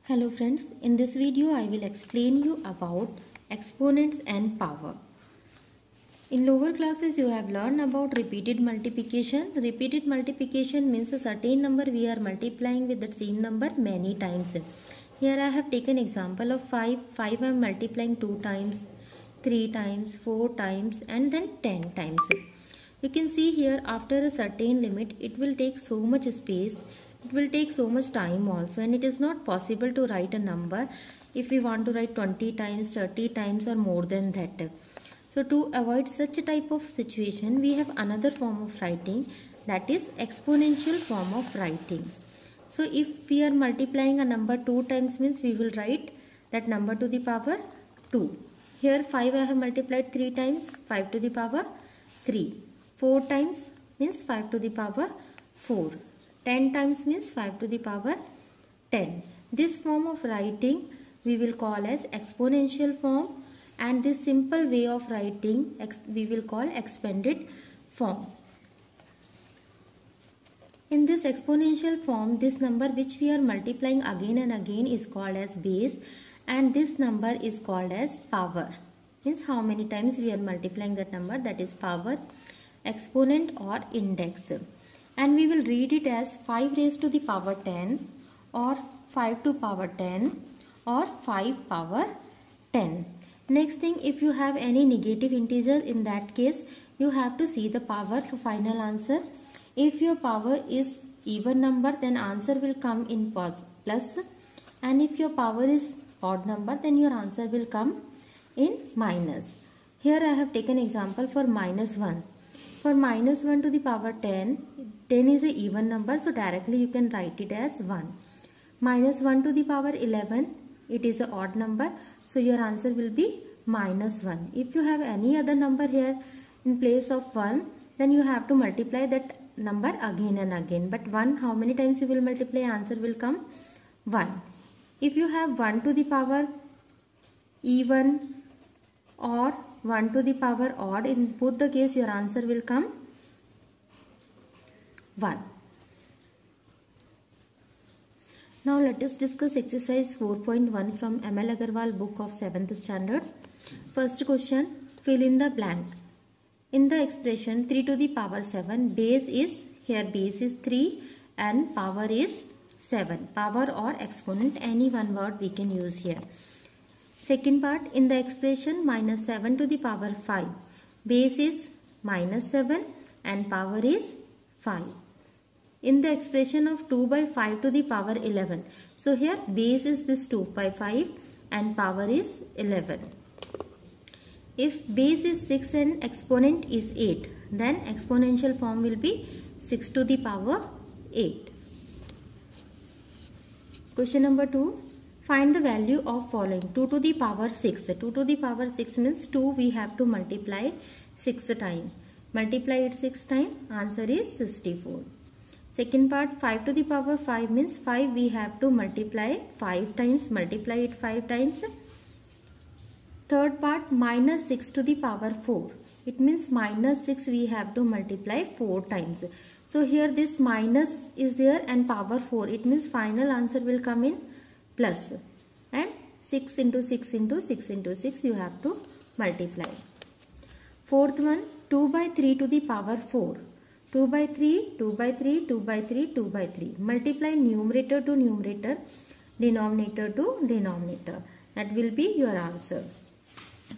Hello friends, in this video I will explain you about exponents and power. In lower classes you have learned about repeated multiplication. Repeated multiplication means a certain number we are multiplying with the same number many times. Here I have taken example of 5. 5 I am multiplying 2 times, 3 times, 4 times and then 10 times. You can see here after a certain limit it will take so much space. It will take so much time also, and it is not possible to write a number if we want to write 20 times, 30 times or more than that. So to avoid such a type of situation, we have another form of writing, that is exponential form of writing. So if we are multiplying a number 2 times means we will write that number to the power 2. Here 5 I have multiplied 3 times, 5 to the power 3. 4 times means 5 to the power 4. 10 times means 5 to the power 10. This form of writing we will call as exponential form, and this simple way of writing we will call expanded form. In this exponential form, this number which we are multiplying again and again is called as base, and this number is called as power. Means how many times we are multiplying that number, that is power, exponent or index. And we will read it as 5 raised to the power 10 or 5 to power 10 or 5 power 10. Next thing, if you have any negative integer, in that case you have to see the power for final answer. If your power is even number, then answer will come in plus, and if your power is odd number, then your answer will come in minus. Here I have taken example for minus 1. For minus 1 to the power 10, 10 is an even number, so directly you can write it as 1. Minus 1 to the power 11, it is an odd number, so your answer will be minus 1. If you have any other number here in place of 1, then you have to multiply that number again and again. But 1, how many times you will multiply, answer will come 1. If you have 1 to the power even or 1 to the power odd, in both the case your answer will come 1. Now let us discuss exercise 4.1 from ML Agarwal book of 7th standard. First question, fill in the blank. In the expression 3 to the power 7, base is, here base is 3 and power is 7. Power or exponent, any one word we can use here. Second part, in the expression minus 7 to the power 5, base is minus 7 and power is 5. In the expression of 2 by 5 to the power 11, so here base is this 2 by 5 and power is 11. If base is 6 and exponent is 8, then exponential form will be 6 to the power 8. Question number 2. Find the value of following. 2 to the power 6. 2 to the power 6 means 2 we have to multiply 6 times. Multiply it 6 times. Answer is 64. Second part, 5 to the power 5 means 5 we have to multiply 5 times. Multiply it 5 times. Third part, minus 6 to the power 4. It means minus 6 we have to multiply 4 times. So here this minus is there and power 4. It means final answer will come in plus, and 6 into 6 into 6 into 6 you have to multiply. Fourth one, 2 by 3 to the power 4. 2 by 3, 2 by 3, 2 by 3, 2 by 3. Multiply numerator to numerator, denominator to denominator. That will be your answer.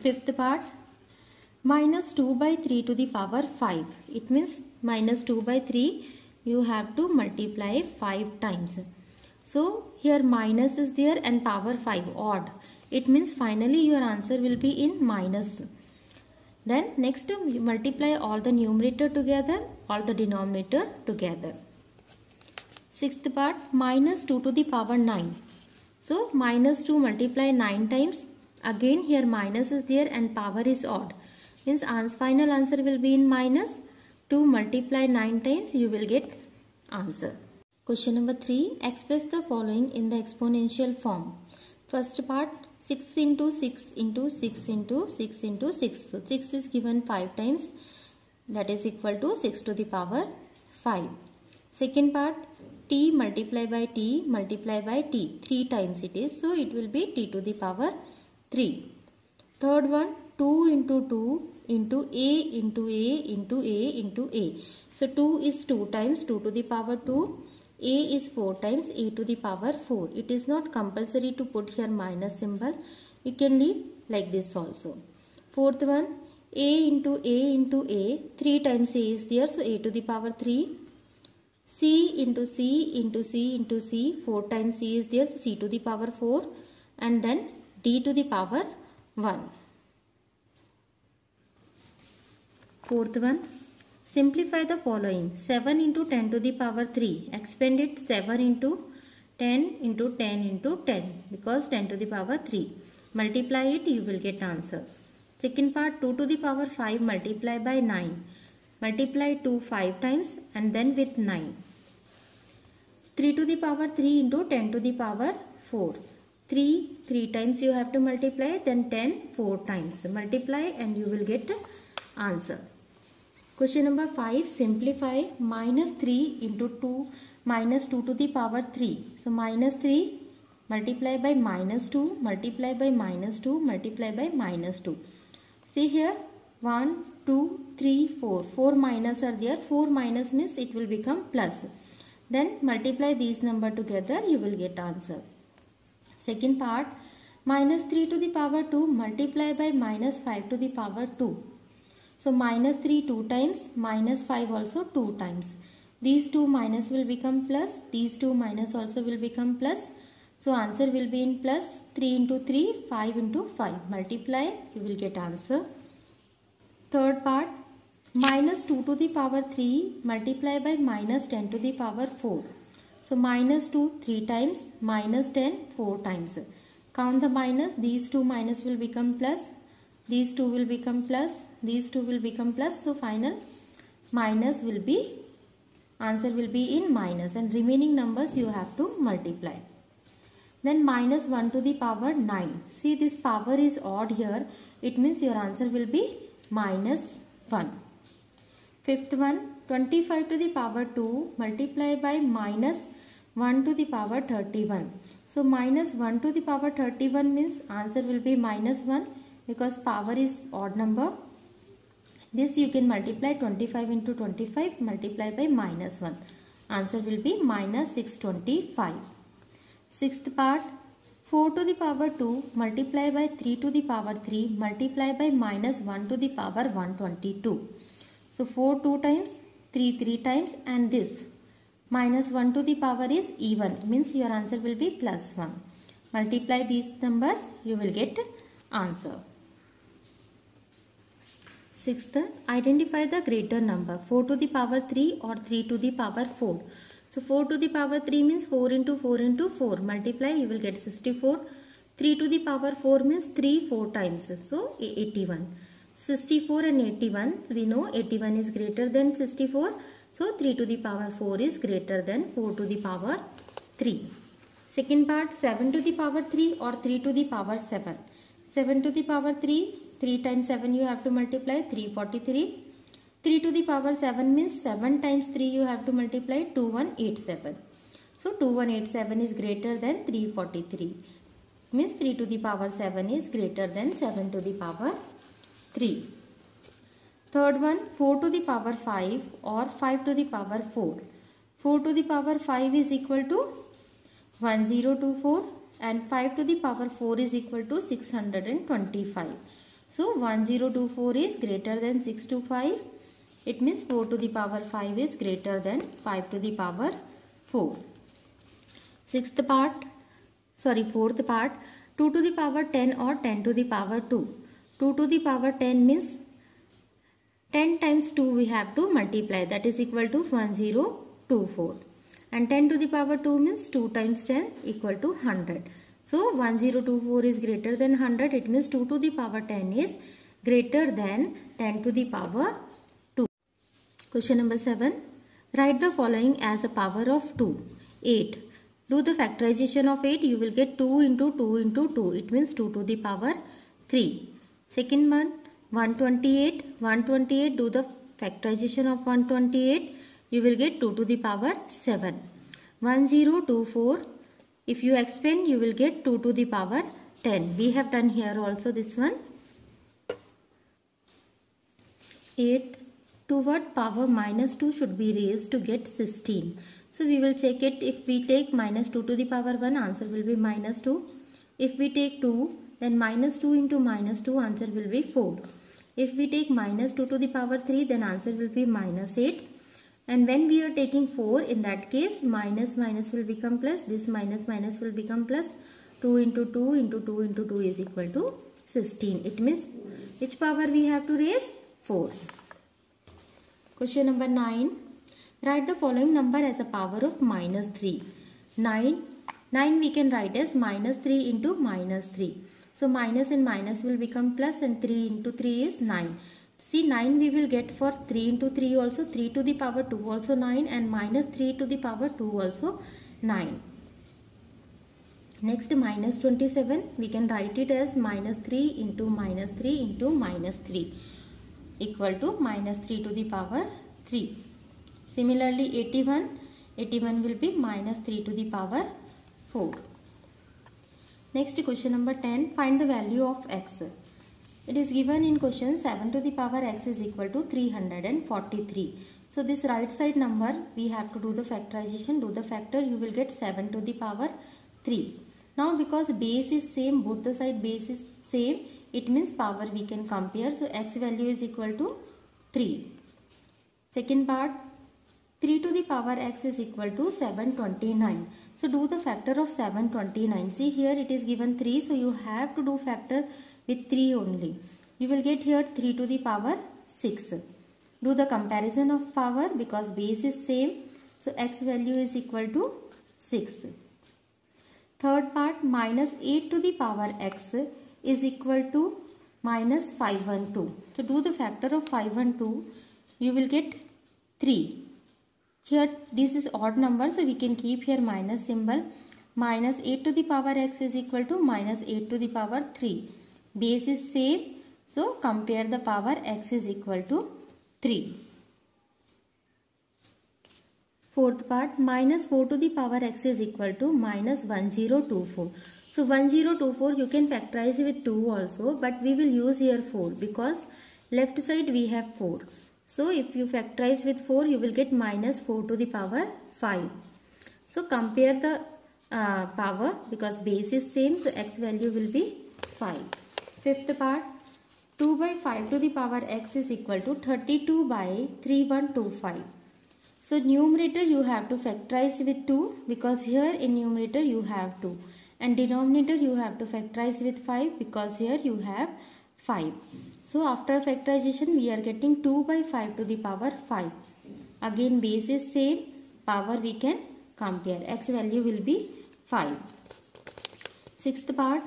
Fifth part, minus 2 by 3 to the power 5. It means minus 2 by 3 you have to multiply 5 times. So here minus is there and power 5 odd. It means finally your answer will be in minus. Then next you multiply all the numerator together, all the denominator together. Sixth part, minus 2 to the power 9. So minus 2 multiply 9 times. Again here minus is there and power is odd. Means final answer will be in minus. 2 multiply 9 times you will get answer. Question number 3. Express the following in the exponential form. First part, 6 into 6 into 6 into 6 into 6. So 6 is given 5 times. That is equal to 6 to the power 5. Second part, t multiply by t multiply by t. 3 times it is. So it will be t to the power 3. Third one, 2 into 2 into a into a into a into a. So 2 is 2 times 2 to the power 2. A is 4 times a to the power 4. It is not compulsory to put here minus symbol. You can leave like this also. Fourth one, a into a. 3 times a is there. So a to the power 3. C into C into C into C. 4 times C is there. So C to the power 4. And then D to the power 1. Fourth one, simplify the following. 7 into 10 to the power 3. Expand it 7 into 10 into 10 into 10 because 10 to the power 3. Multiply it, you will get answer. Second part, 2 to the power 5 multiply by 9. Multiply 2 5 times and then with 9. 3 to the power 3 into 10 to the power 4. 3 times you have to multiply, then 10 4 times. Multiply and you will get answer. Question number 5, simplify minus 3 into 2 minus 2 to the power 3. So minus 3 multiply by minus 2 multiply by minus 2 multiply by minus 2. See here 1, 2, 3, 4. 4 minus are there. 4 minus means it will become plus. Then multiply these number together, you will get answer. Second part, minus 3 to the power 2 multiply by minus 5 to the power 2. So minus 3 2 times, minus 5 also 2 times. These two minus will become plus, these two minus also will become plus. So answer will be in plus. 3 into 3, 5 into 5. Multiply, you will get answer. Third part, minus 2 to the power 3 multiply by minus 10 to the power 4. So minus 2 3 times, minus 10 4 times. Count the minus, these two minus will become plus, these two will become plus, these two will become plus. So final minus will be, answer will be in minus and remaining numbers you have to multiply. Then minus 1 to the power 9. See this power is odd here. It means your answer will be minus 1. Fifth one, 25 to the power 2 multiply by minus 1 to the power 31. So minus 1 to the power 31 means answer will be minus 1 because power is odd number. This you can multiply 25 into 25 multiply by minus 1. Answer will be minus 625. Sixth part, 4 to the power 2 multiply by 3 to the power 3 multiply by minus 1 to the power 122. So 4 2 times, 3 3 times and this minus 1 to the power is even, means your answer will be plus 1. Multiply these numbers, you will get answer. Sixth, identify the greater number 4 to the power 3 or 3 to the power 4. So 4 to the power 3 means 4 into 4 into 4. Multiply, you will get 64. 3 to the power 4 means 3 4 times. So 81. 64 and 81, we know 81 is greater than 64. So 3 to the power 4 is greater than 4 to the power 3. Second part, 7 to the power 3 or 3 to the power 7. 7 to the power 3, 3 times 7 you have to multiply, 343. 3 to the power 7 means 7 times 3 you have to multiply, 2187. So 2187 is greater than 343. Means 3 to the power 7 is greater than 7 to the power 3. Third one, 4 to the power 5 or 5 to the power 4. 4 to the power 5 is equal to 1024 and 5 to the power 4 is equal to 625. So 1024 is greater than 625. It means 4 to the power 5 is greater than 5 to the power 4. Fourth part, 2 to the power 10 or 10 to the power 2. 2 to the power 10 means 10 times 2 we have to multiply, that is equal to 1024. And 10 to the power 2 means 2 times 10 equal to 100. So 1024 is greater than 100. It means 2 to the power 10 is greater than 10 to the power 2. Question number 7. Write the following as a power of 2. 8. Do the factorization of 8. You will get 2 into 2 into 2. It means 2 to the power 3. Second one, 128. 128. Do the factorization of 128. You will get 2 to the power 7. 1024. If you expand, you will get 2 to the power 10. We have done here also this one. 8 to what power minus 2 should be raised to get 16. So we will check it. If we take minus 2 to the power 1, answer will be minus 2. If we take 2, then minus 2 into minus 2, answer will be 4. If we take minus 2 to the power 3, then answer will be minus 8. And when we are taking 4, in that case, minus minus will become plus. This minus minus will become plus. 2 into 2 into 2 into 2 is equal to 16. It means which power we have to raise? 4. Question number 9. Write the following number as a power of minus 3. 9 we can write as minus 3 into minus 3. So minus and minus will become plus, and 3 into 3 is 9. See, 9 we will get for 3 into 3 also. 3 to the power 2 also 9, and minus 3 to the power 2 also 9. Next, minus 27, we can write it as minus 3 into minus 3 into minus 3 equal to minus 3 to the power 3. Similarly, 81 will be minus 3 to the power 4. Next, question number 10, find the value of x. It is given in question 7 to the power x is equal to 343. So this right side number, we have to do the factorization. Do the factor, you will get 7 to the power 3. Now because base is same, both the side base is same, it means power we can compare. So x value is equal to 3. Second part, 3 to the power x is equal to 729. So do the factor of 729. See here it is given 3. So you have to do factor with 3 only. You will get here 3 to the power 6. Do the comparison of power because base is same. So x value is equal to 6. Third part, minus 8 to the power x is equal to minus 512. So do the factor of 512. You will get 3. Here this is odd number, so we can keep here minus symbol. Minus 8 to the power x is equal to minus 8 to the power 3. Base is same, so compare the power x is equal to 3. Fourth part, minus 4 to the power x is equal to minus 1024. So 1024 you can factorize with 2 also, but we will use here 4 because left side we have 4. So if you factorize with 4, you will get minus 4 to the power 5. So compare the power because base is same, so x value will be 5. Fifth part, 2 by 5 to the power x is equal to 32 by 3125. So numerator you have to factorize with 2 because here in numerator you have 2. And denominator you have to factorize with 5 because here you have 5. So after factorization we are getting 2 by 5 to the power 5. Again base is same, power we can compare. X value will be 5. Sixth part,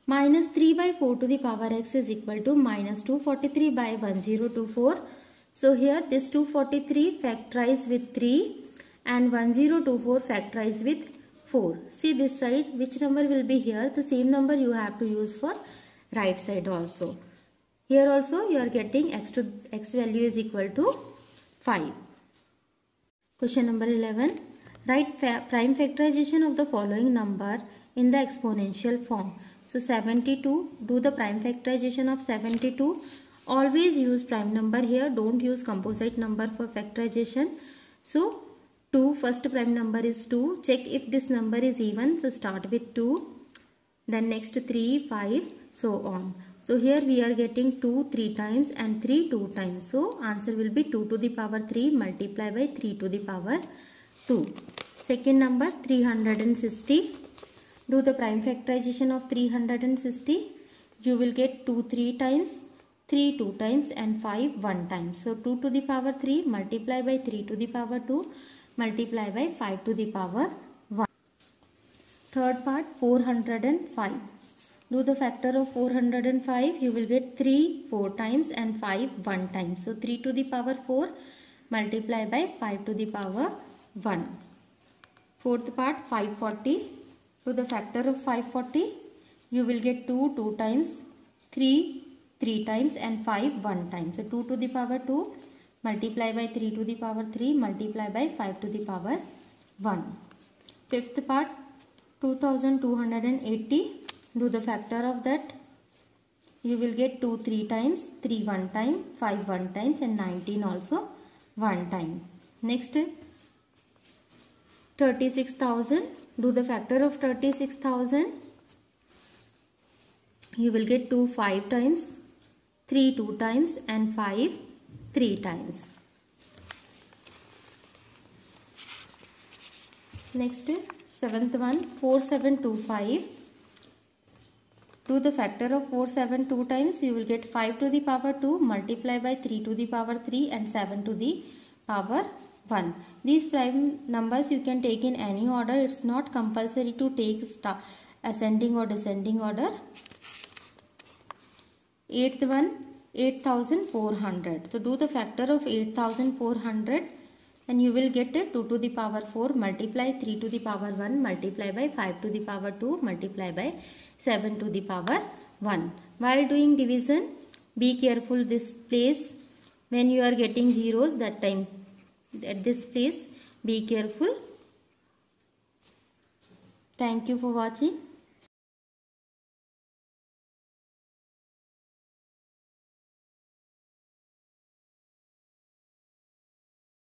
minus 3 by 4 to the power x is equal to minus 243 by 1024. So here this 243 factorize with 3 and 1024 factorize with 4. See this side, which number will be here? The same number you have to use for right side also. Here also you are getting x value is equal to 5. Question number 11. Write prime factorization of the following number in the exponential form. So 72, do the prime factorization of 72. Always use prime number here, don't use composite number for factorization. So 2, first prime number is 2. Check if this number is even, so start with 2. Then next 3, 5, so on. So here we are getting 2 3 times and 3 2 times. So answer will be 2 to the power 3 multiply by 3 to the power 2. Second number 360. Do the prime factorization of 360. You will get 2 3 times, 3 2 times and 5 1 time. So 2 to the power 3 multiply by 3 to the power 2 multiply by 5 to the power 1. Third part 405. Do the factor of 405. You will get 3 4 times and 5 1 time. So 3 to the power 4 multiply by 5 to the power 1. Fourth part 540. Do the factor of 540. You will get 2 2 times, 3 3 times and 5 1 time. So 2 to the power 2 multiply by 3 to the power 3 multiply by 5 to the power 1. Fifth part, 2280. Do the factor of that. You will get 2 3 times, 3 1 time, 5 1 times and 19 also 1 time. Next, 36,000. Do the factor of 36,000. You will get 2 5 times, 3 2 times and 5 3 times. Next, seventh one, 4725. Do the factor of 4 7 2 times. You will get 5 to the power 2 multiply by 3 to the power 3 and 7 to the power 1. These prime numbers you can take in any order. It's not compulsory to take ascending or descending order. Eighth one, 8400. So do the factor of 8400 and you will get 2 to the power 4 multiply 3 to the power 1 multiply by 5 to the power 2 multiply by 7 to the power 1. While doing division, be careful this place. When you are getting zeros, that time at this place, be careful. Thank you for watching.